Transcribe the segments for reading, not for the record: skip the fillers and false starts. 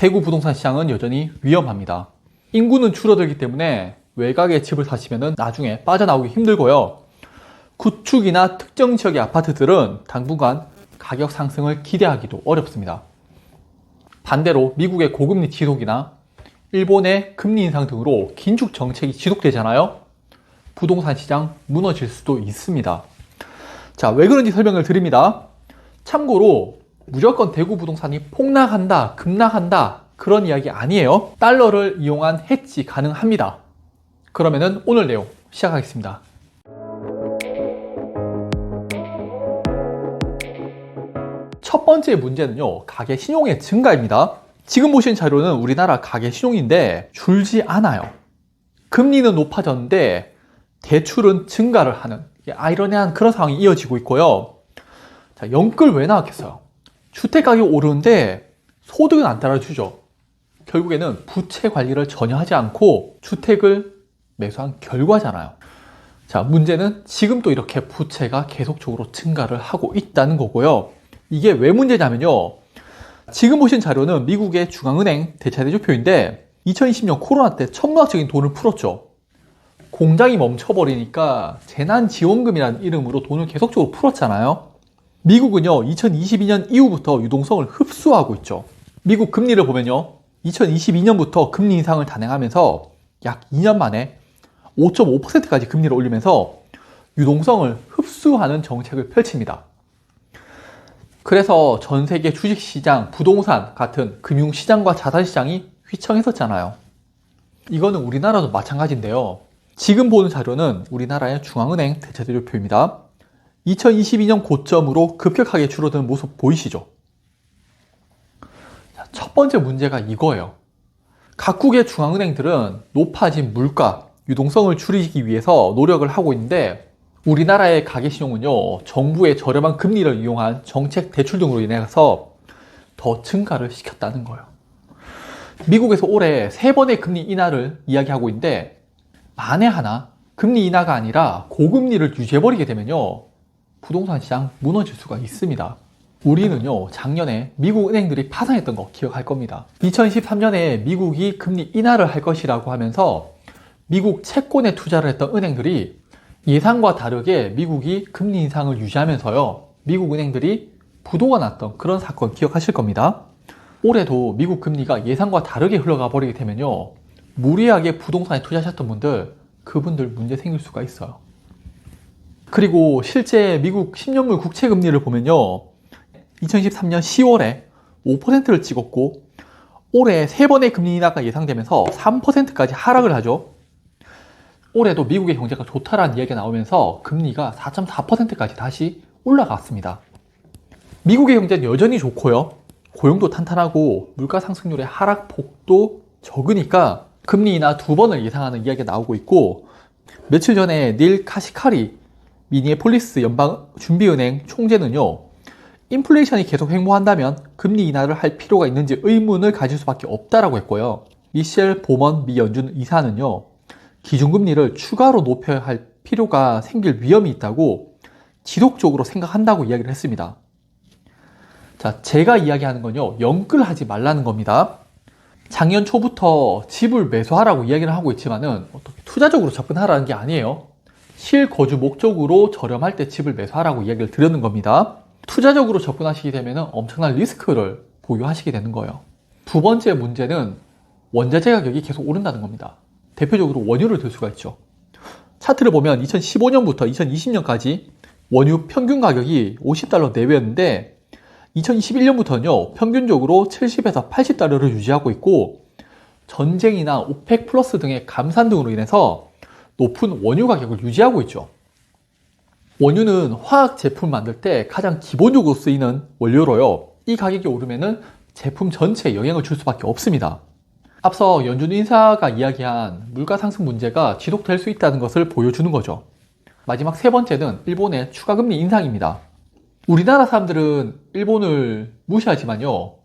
대구 부동산 시장은 여전히 위험합니다. 인구는 줄어들기 때문에 외곽에 집을 사시면 나중에 빠져나오기 힘들고요. 구축이나 특정 지역의 아파트들은 당분간 가격 상승을 기대하기도 어렵습니다. 반대로 미국의 고금리 지속이나 일본의 금리 인상 등으로 긴축 정책이 지속되잖아요. 부동산 시장 무너질 수도 있습니다. 자, 왜 그런지 설명을 드립니다. 참고로 무조건 대구 부동산이 폭락한다, 급락한다 그런 이야기 아니에요. 달러를 이용한 해지 가능합니다. 그러면은 오늘 내용 시작하겠습니다. 첫 번째 문제는요, 가계 신용의 증가입니다. 지금 보신 자료는 우리나라 가계 신용인데 줄지 않아요. 금리는 높아졌는데 대출은 증가를 하는 아이러니한 그런 상황이 이어지고 있고요. 자, 영끌 왜 나왔겠어요? 주택 가격이 오르는데 소득은 안 따라주죠. 결국에는 부채 관리를 전혀 하지 않고 주택을 매수한 결과잖아요. 자, 문제는 지금 또 이렇게 부채가 계속적으로 증가를 하고 있다는 거고요. 이게 왜 문제냐면요, 지금 보신 자료는 미국의 중앙은행 대차대조표인데 2020년 코로나 때 천문학적인 돈을 풀었죠. 공장이 멈춰버리니까 재난지원금이라는 이름으로 돈을 계속적으로 풀었잖아요. 미국은요 2022년 이후부터 유동성을 흡수하고 있죠. 미국 금리를 보면요 2022년부터 금리 인상을 단행하면서 약 2년 만에 5.5%까지 금리를 올리면서 유동성을 흡수하는 정책을 펼칩니다. 그래서 전 세계 주식시장, 부동산 같은 금융시장과 자산시장이 휘청했었잖아요. 이거는 우리나라도 마찬가지인데요. 지금 보는 자료는 우리나라의 중앙은행 대차대조표입니다. 2022년 고점으로 급격하게 줄어드는 모습 보이시죠? 첫 번째 문제가 이거예요. 각국의 중앙은행들은 높아진 물가, 유동성을 줄이기 위해서 노력을 하고 있는데 우리나라의 가계신용은요, 정부의 저렴한 금리를 이용한 정책 대출 등으로 인해서 더 증가를 시켰다는 거예요. 미국에서 올해 3번의 금리 인하를 이야기하고 있는데 만에 하나 금리 인하가 아니라 고금리를 유지해버리게 되면요, 부동산 시장 무너질 수가 있습니다. 우리는요, 작년에 미국 은행들이 파산했던 거 기억할 겁니다. 2013년에 미국이 금리 인하를 할 것이라고 하면서 미국 채권에 투자를 했던 은행들이 예상과 다르게 미국이 금리 인상을 유지하면서요, 미국 은행들이 부도가 났던 그런 사건 기억하실 겁니다. 올해도 미국 금리가 예상과 다르게 흘러가 버리게 되면요, 무리하게 부동산에 투자하셨던 분들, 그분들 문제 생길 수가 있어요. 그리고 실제 미국 10년물 국채 금리를 보면요, 2013년 10월에 5%를 찍었고 올해 3번의 금리 인하가 예상되면서 3%까지 하락을 하죠. 올해도 미국의 경제가 좋다라는 이야기가 나오면서 금리가 4.4%까지 다시 올라갔습니다. 미국의 경제는 여전히 좋고요, 고용도 탄탄하고 물가 상승률의 하락폭도 적으니까 금리 인하 2번을 예상하는 이야기가 나오고 있고, 며칠 전에 닐 카시카리 미니애폴리스 연방준비은행 총재는요, 인플레이션이 계속 횡보한다면 금리 인하를 할 필요가 있는지 의문을 가질 수밖에 없다라고 했고요. 미셸 보먼 미 연준 이사는요, 기준금리를 추가로 높여야 할 필요가 생길 위험이 있다고 지속적으로 생각한다고 이야기를 했습니다. 자, 제가 이야기하는 건요, 영끌하지 말라는 겁니다. 작년 초부터 집을 매수하라고 이야기를 하고 있지만은 어떻게 투자적으로 접근하라는 게 아니에요. 실거주 목적으로 저렴할 때 집을 매수하라고 이야기를 드리는 겁니다. 투자적으로 접근하시게 되면 엄청난 리스크를 보유하시게 되는 거예요. 두 번째 문제는 원자재 가격이 계속 오른다는 겁니다. 대표적으로 원유를 들 수가 있죠. 차트를 보면 2015년부터 2020년까지 원유 평균 가격이 $50 내외였는데 2021년부터는요, 평균적으로 70에서 $80를 유지하고 있고, 전쟁이나 오펙 플러스 등의 감산 등으로 인해서 높은 원유 가격을 유지하고 있죠. 원유는 화학 제품 만들 때 가장 기본적으로 쓰이는 원료로요, 이 가격이 오르면은 제품 전체에 영향을 줄 수밖에 없습니다. 앞서 연준 인사가 이야기한 물가 상승 문제가 지속될 수 있다는 것을 보여주는 거죠. 마지막 세 번째는 일본의 추가금리 인상입니다. 우리나라 사람들은 일본을 무시하지만요,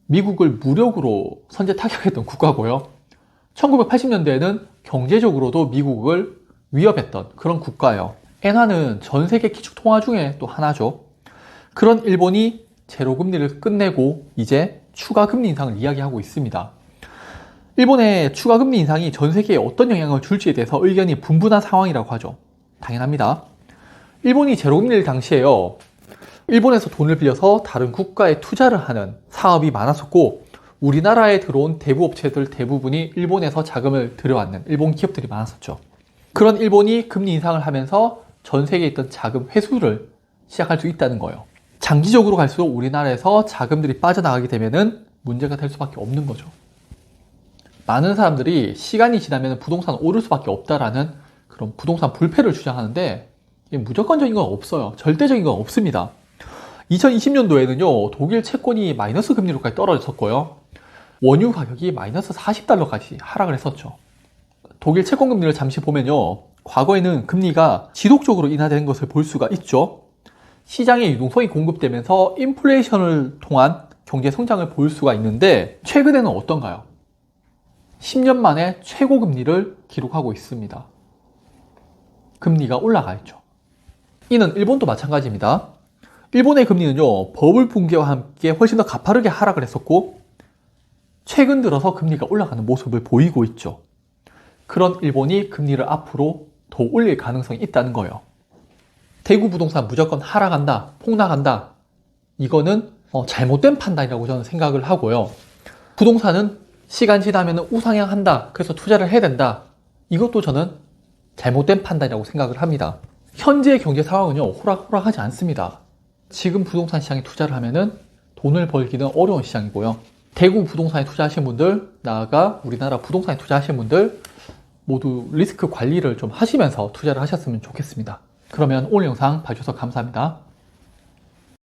미국을 무력으로 선제 타격했던 국가고요, 1980년대에는 경제적으로도 미국을 위협했던 그런 국가예요. 엔화는 전 세계 기축통화 중에 또 하나죠. 그런 일본이 제로금리를 끝내고 이제 추가 금리 인상을 이야기하고 있습니다. 일본의 추가 금리 인상이 전 세계에 어떤 영향을 줄지에 대해서 의견이 분분한 상황이라고 하죠. 당연합니다. 일본이 제로금리를 당시에요. 일본에서 돈을 빌려서 다른 국가에 투자를 하는 사업이 많았었고 우리나라에 들어온 대부 업체들 대부분이 일본에서 자금을 들여왔는 일본 기업들이 많았었죠. 그런 일본이 금리 인상을 하면서 전 세계에 있던 자금 회수를 시작할 수 있다는 거예요. 장기적으로 갈수록 우리나라에서 자금들이 빠져나가게 되면은 문제가 될 수밖에 없는 거죠. 많은 사람들이 시간이 지나면 부동산 오를 수밖에 없다라는 그런 부동산 불패를 주장하는데 이게 무조건적인 건 없어요. 절대적인 건 없습니다. 2020년도에는요, 독일 채권이 마이너스 금리로까지 떨어졌었고요. 원유 가격이 마이너스 40달러까지 하락을 했었죠. 독일 채권 금리를 잠시 보면요, 과거에는 금리가 지속적으로 인하되는 것을 볼 수가 있죠. 시장에 유동성이 공급되면서 인플레이션을 통한 경제 성장을 볼 수가 있는데 최근에는 어떤가요? 10년 만에 최고 금리를 기록하고 있습니다. 금리가 올라가 있죠. 이는 일본도 마찬가지입니다. 일본의 금리는요, 버블 붕괴와 함께 훨씬 더 가파르게 하락을 했었고 최근 들어서 금리가 올라가는 모습을 보이고 있죠. 그런 일본이 금리를 앞으로 더 올릴 가능성이 있다는 거예요. 대구 부동산 무조건 하락한다, 폭락한다. 이거는 잘못된 판단이라고 저는 생각을 하고요. 부동산은 시간 지나면 우상향한다. 그래서 투자를 해야 된다. 이것도 저는 잘못된 판단이라고 생각을 합니다. 현재 경제 상황은요, 호락호락하지 않습니다. 지금 부동산 시장에 투자를 하면은 돈을 벌기는 어려운 시장이고요. 대구 부동산에 투자하신 분들, 나아가 우리나라 부동산에 투자하신 분들 모두 리스크 관리를 좀 하시면서 투자를 하셨으면 좋겠습니다. 그러면 오늘 영상 봐주셔서 감사합니다.